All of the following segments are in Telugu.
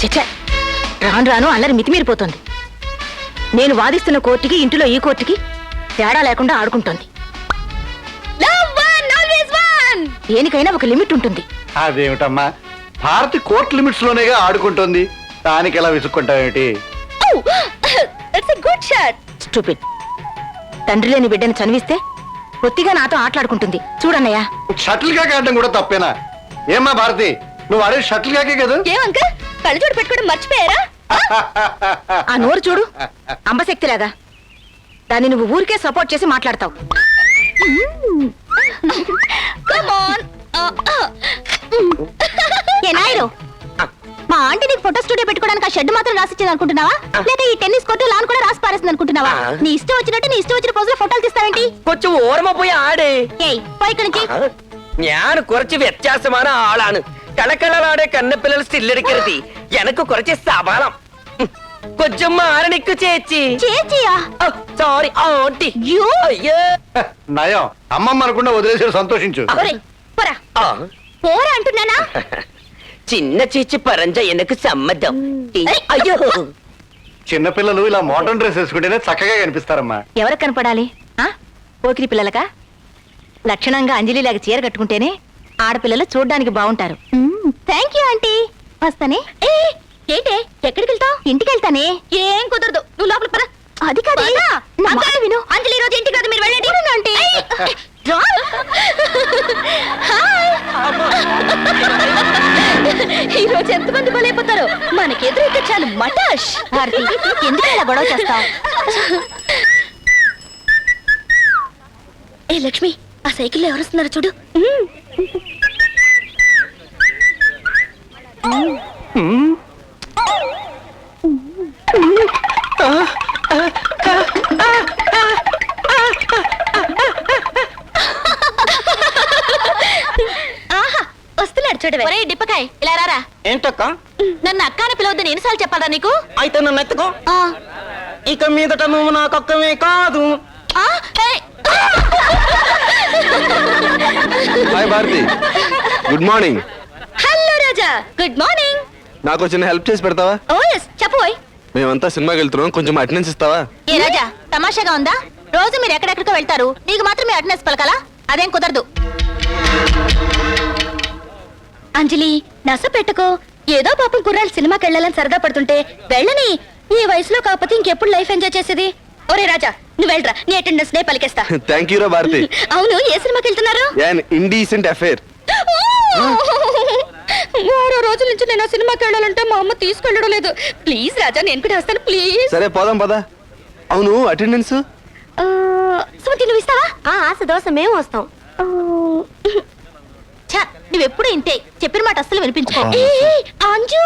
చచ్చా, రాను రాను అల్లరి మితిమీరిపోతుంది. నేను వాదిస్తున్న కోర్టుకి ఇంటిలో ఈ కోర్టుకి తేడా లేకుండా ఆడుకుంటోంది. దేనికైనా ఒక లిమిట్ ఉంటుంది. అదేమిటమ్మా, భారతి కోర్టు లిమిట్స్ లోనేగా ఆడుకుంటోంది, దానికి ఎలా విసుక్కుంటావేమిటి? స్టూపిడ్. తండ్రి లేని బిడ్డని చనివిస్తే కొద్దిగా నాతో ఆటలాడుకుంటుంది. చూడన్నయ్యా, షటిల్ కాకి ఆడడం కూడా తప్పేనా? ఏమ్మా భారతి, నువ్వు ఆడే షటిల్ కాకే కదా? కళ్ళజోడు పెట్టుకోవడం మర్చిపోయారా? ఆ నోరు చూడు, అంబశక్తిలాగా. దాన్ని నువ్వు ఊరికే సపోర్ట్ చేసి మాట్లాడతావు. మా ఆంటీ నీకు ఫోటో స్టూడియో పెట్టుకోవడానికి ఆ షెడ్ మాత్రం రాసిచ్చింది అనుకుంటున్నావా, లేక ఈ టెన్నిస్ కోర్టు లాన్ కూడా రాసి పారేసింది అనుకుంటున్నావా? నీ ఇష్టం వచ్చినట్టు నీ ఇష్టం వచ్చిన పోజులో ఫోటోలు తీస్తావేంటి? కొంచెం ఓర్మ పోయి ఆడే. పోయి ఇక్కడి నుంచి. ഞാൻ കുറച്ച് വ്യത്യാസமான ആളാണ്. കളകളാടെ കണ്ണപ്പിള്ളൽ സ്റ്റില്ലെടുക്കരുത്. എനക്ക് കുറച്ച് സവാളം. కొంచెం మారనిక్కు చేచి. చేచియా? Sorry aunty. అయ్యో నయం, అమ్మమ్మ అనుకుండా వదిలేసి సంతోషించు. పోరా అంటున్నానా? చిన్న చేచి పరంజ ఎనకు సమ్మతం. అయ్యో, చిన్నపిల్లలు ఇలా మోడర్న్ డ్రెస్ వేసుకుంటేనే చక్కగా కనిపిస్తారమ్మా. ఎవరికి కనపడాలి? పోకిరి పిల్లలకా? లక్షణంగా అంజలిలాగా చీర కట్టుకుంటేనే ఆడపిల్లలు చూడ్డానికి బాగుంటారు. Thank you aunty. వస్తానే. ఏంటే, ఎక్కడికి వెళ్తావు? ఇంటికి వెళ్తానే. ఏం కుదరదు, నువ్వు లోపల పద. అది కాదు, విను. అంజలి రోజు ఇంటికి కాదు, మీరు వెళ్ళండి ఆంటీ. ఈ రోజు ఎంతమంది బలైపోతారు. మనకెదురు ఇక చాలు మటాష్. భారతి, ఎందుకు ఇలా గొడవ చేస్తావు? ఏ లక్ష్మి, ఆ సైకిల్లో ఎవరు వస్తున్నారు చూడు. ఆహా, వస్తున్నాడు చూడవే. ఒరే డిప్పకాయ్, ఇలా రారా. ఏంటక్క? నన్ను అక్క అని పిలవద్దని ఎన్నిసార్లు చెప్పాలా నీకు? అయితే నన్ను ఎత్తుకో. ఇక మీదట నువ్వు నాకు అక్కమే కాదు. Hi Bharati, good morning. Hello Raja, good morning. నాకు చిన్న హెల్ప్ చేసి పెడతావా? ఓ ఎస్, చెప్పబోయ్. మేమంతా సినిమాకి వెళ్తున్నాం, కొంచెం అటెండెన్స్ ఇస్తావా? ఏ రాజా, తమాషాగా ఉందా? రోజు మీరు ఎక్కడెక్కడికో వెళ్తారు, నీకు మాత్రమే అటెండెన్స్ పలకాలా? అదేం కుదరదు. అంజలి, నస పెట్టుకో. ఏదో పాపం కుర్రాళ్ళు సినిమాకి వెళ్ళాలని సరదా పడుతుంటే వెళ్ళని. ఈ వయసులో కాకపోతే ఇంకెప్పుడు లైఫ్ ఎంజాయ్ చేసేది? ఒరే రాజా, నువ్వు వెళ్ళరా, నీ అటెండెన్స్ నే పలికేస్తా. థ్యాంక్ యూ రా భారతి. అవును, ఏ సినిమాకి వెళ్తున్నారు? An indecent affair. వారో రోజుల నుంచి నేను ఆ సినిమాకి వెళ్ళాలంటే మా అమ్మ తీసుకెళ్ళడం లేదు. ప్లీజ్ రాజా, నేను కూడా వస్తాను ప్లీజ్. సరే పోదాం పదా. అవును, అటెండెన్స్ సుమతి నువ్వు ఇస్తావా? ఆశ దోశ మేము వస్తాం. నువ్వెప్పుడు ఇంతే, చెప్పిన మాట అస్సలు వినిపించుకో. అంజు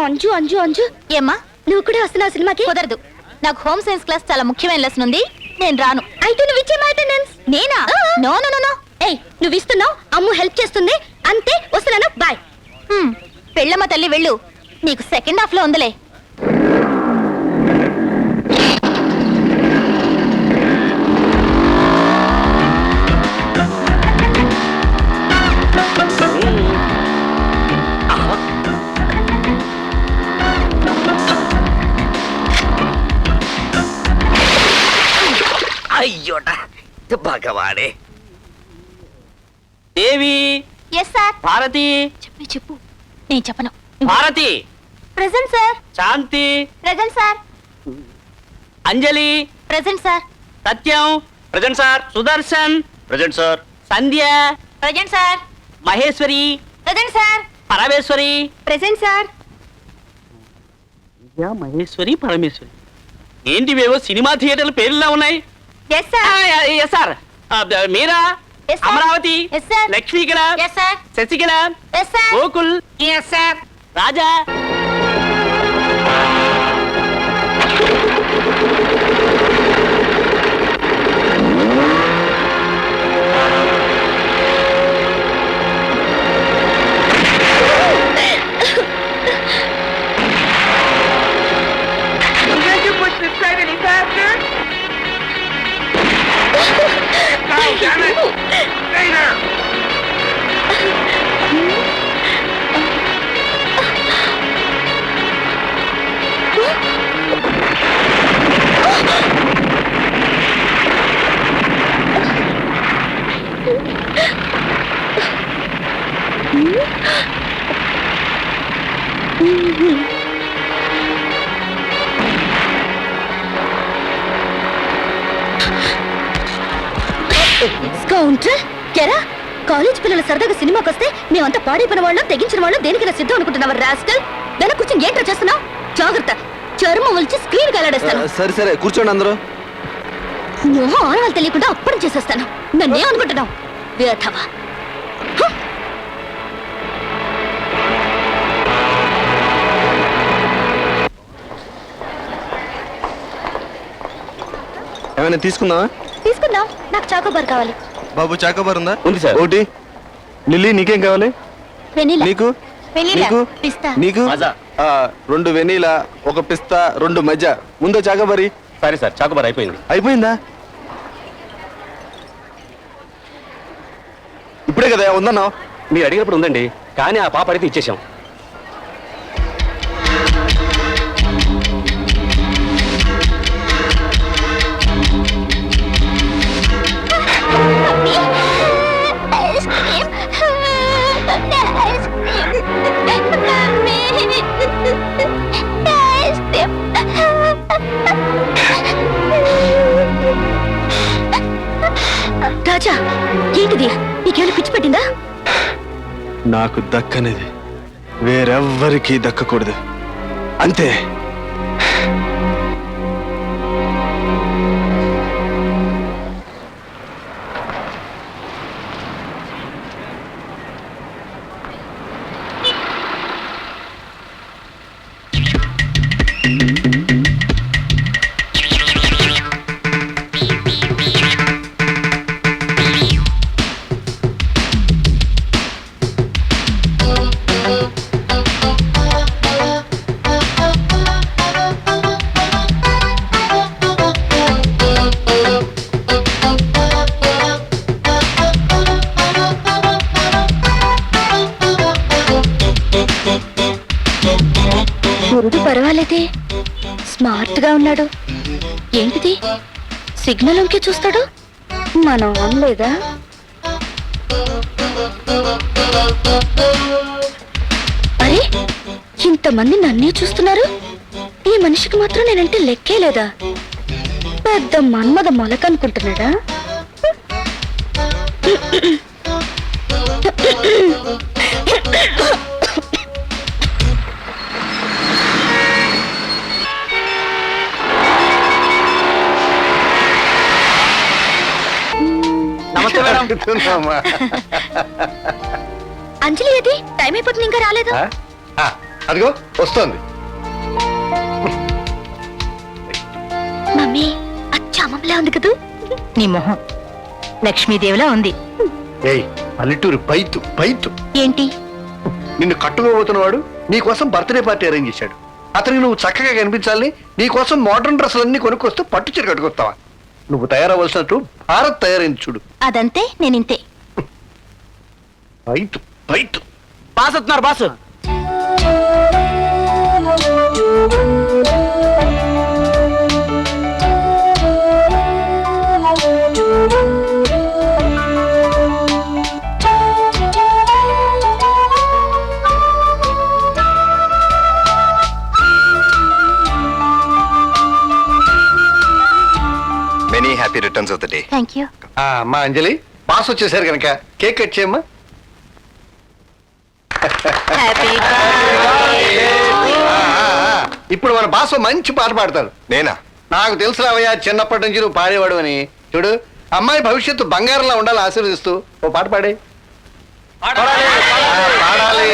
అంజు అంజు అంజు, ఏమ్మా నువ్వు కూడా వస్తున్నావు సినిమాకి? కుదరదు, నాకు హోమ్ సైన్స్ క్లాస్ చాలా ముఖ్యమైన లెసన్ ఉంది, నేను రాను. అయితే నువ్వు ఇచ్చే మా అటెండెన్స్. నేనా? No no no. ఏయ్, నువ్వు ఇస్తున్నావు, అమ్ము హెల్ప్ చేస్తుంది, అంతే. వస్తున్నాను, బాయ్. పెళ్ళమ్మ తల్లి వెళ్ళు, నీకు సెకండ్ హాఫ్ లో ఉందిలే. అయ్యోట భగవాడే. దేవి. Yes sir. భారతి. చెప్పు చెప్పు. నేను చెప్పను. Bharati. Present sir. Shanti. Present sir. Anjali. Present sir. Satyam. Present sir. Sudarshan. Present sir. Sandhya. Present sir. Maheshwari. Present sir. Parameshwari. Present sir. Maheshwari, Parameshwari. ఏంటివేవో సినిమా థియేటర్ల పేర్లా ఉన్నాయి. Yes sir. Yes sir. Meera. Yes, sir. Amaravati. Yes, sir. Lakshmikala. Yes, sir. Sasikala. Yes, sir. Gokul. Yes, sir. Raja. Damn it! Stay there! స్కౌంటర్ ఎరా కాలేజ్ పిల్లలు సరదాగా సినిమాకి వస్తే మేమంతా పాడైపోయిన వాళ్ళం తెగించిన వాళ్ళం దేనికైనా సిద్ధం అనుకుంటున్నావు రాస్కల్ వెనక కూర్చొని ఏంట్రా చేస్తున్నావు జాగ్రత్త చర్మం వలిచి స్క్రీన్ కలాడేస్తాను సరే సరే కూర్చోండి అందరూ. మొహం ఆనవాళ్ళు తెలియకుండా అప్పడం చేసేస్తాను నన్నేమనుకుంటున్నావు వేధవా ఏమైనా తీసుకుందామా? తీసుకుందాం నాకు చాకోబార్ కావాలి బాబు చాకోబార్ ఉందా? ఉంది సార్. ఒకటి. లిల్లీ నీకేం కావాలి? వెనీలా నీకు? వెనీలా నీకు? పిస్తా నీకు? మజా. 2 వెనీలా, 1 పిస్తా, 2 మజ్జా. ముందో చాకోబారి సరే సార్ చాకుబార్ అయిపోయింది. అయిపోయిందా? ఇప్పుడే కదా ఉందన్నావు. మీరు అడిగినప్పుడు ఉందండి, కానీ ఆ పాప అడిగితే ఇచ్చేసాం. ఐస్ క్రీమ్ ఐస్ క్రీమ్ రాజా ఏంటిది నీకేమైనా పిచ్చి పట్టిందా నాకు దక్కనిది వేరెవ్వరికీ దక్కకూడదు అంతే. గురుడు పర్వాలేదే స్మార్ట్ గా ఉన్నాడు ఏంటిది సిగ్నల్ అంకే చూస్తాడు మనం అనలేదా అరే ఇంతమంది నన్నే చూస్తున్నారు ఈ మనిషికి మాత్రం నేనంటే లెక్కే లేదా పెద్ద మన్మద మొలక అనుకుంటున్నాడా నమస్తే మేడం. అడుగుతున్నామా? అంజలి ఏది టైం అయిపోతుంది ఇంకా రాలేదు ఆ? ఆ, అదిగో వస్తోంది. మమ్మీ అచ్చమ్మలా ఉంది కదూ నీ మొహం లక్ష్మీదేవిలా ఉంది. ఏయ్ పల్లెటూరు పైతు పైతు ఏంటి నిన్ను కట్టుకోబోతున్నవాడు నీకోసం బర్త్డే పార్టీ అరేంజ్ చేశాడు. అతనికి నువ్వు చక్కగా కనిపించాలని నీకోసం మోడర్న్ డ్రెస్సులన్నీ కొనుక్కొస్తూ పట్టు చీర కట్టుకొస్తావా? నువ్వు తయారవలసినట్టు భారత్ తయారైంది చూడు. అదంతే నేనింతే పైతు పైతు బాస్ వస్తున్నారు boss. Many happy returns of the day. Thank you మా అంజలి బాస్ వచ్చేసారు కనుక కేక్ కట్ చేయమ్మా. ఇప్పుడు మన బాస్ మంచి పాట పాడతారు. నేనా? నాకు తెలుసు రావయ్యా చిన్నప్పటి నుంచి నువ్వు పాడేవాడు అని. చూడు అమ్మాయి భవిష్యత్తు బంగారంలా ఉండాలి ఆశీర్వదిస్తూ ఓ పాట పాడే. పాడాలి